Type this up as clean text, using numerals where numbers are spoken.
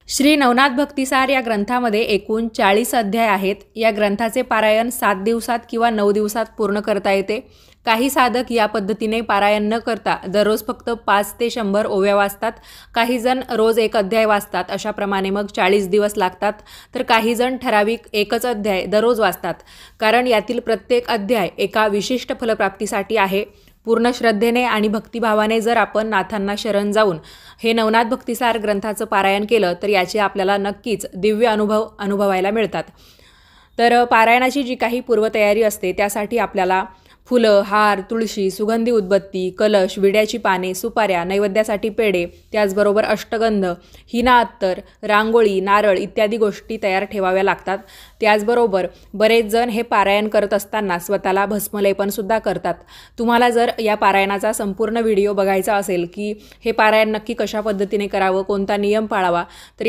श्री नवनाथ भक्तिसार या ग्रंथामध्ये एकूण 40 अध्याय आहेत। या ग्रंथाचे पारायण 7 दिवसात किंवा 9 दिवसात पूर्ण करता येते। काही साधक या पद्धतीने पारायण न करता दररोज फक्त 5 ते 100 ओव्या वाचतात। काही जण रोज एक अध्याय वाचतात। अशाप्रमाणे मग 40 दिवस लागतात। तर काही जण ठराविक एकच अध्याय दररोज वाचतात, कारण यातील प्रत्येक अध्याय एका विशिष्ट फलप्राप्तीसाठी आहे। पूर्ण श्रद्धेने आणि भक्तिभावाने जर आपण नाथांना शरण जाऊन हे नवनाथ भक्तिसार ग्रंथाचं पारायण केलं तर याचे आपल्याला नक्कीच दिव्य अनुभवायला मिळतात। तर पारायणाची जी काही पूर्वतयारी असते त्यासाठी आपल्याला फुलं, हार, तुळशी, सुगंधी उदबत्ती, कलश, विड्याची पाने, सुपाऱ्या, नैवेद्यासाठी पेढे, त्याचबरोबर अष्टगंध, हिना अत्तर, रांगोळी, नारळ इत्यादी गोष्टी तयार ठेवाव्या लागतात। त्याचबरोबर बरेच जण हे पारायण करत असताना स्वतःला भस्मलेपनसुद्धा करतात। तुम्हाला जर या पारायणाचा संपूर्ण व्हिडिओ बघायचा असेल की हे पारायण नक्की कशा पद्धतीने करावं, कोणता नियम पाळावा, तर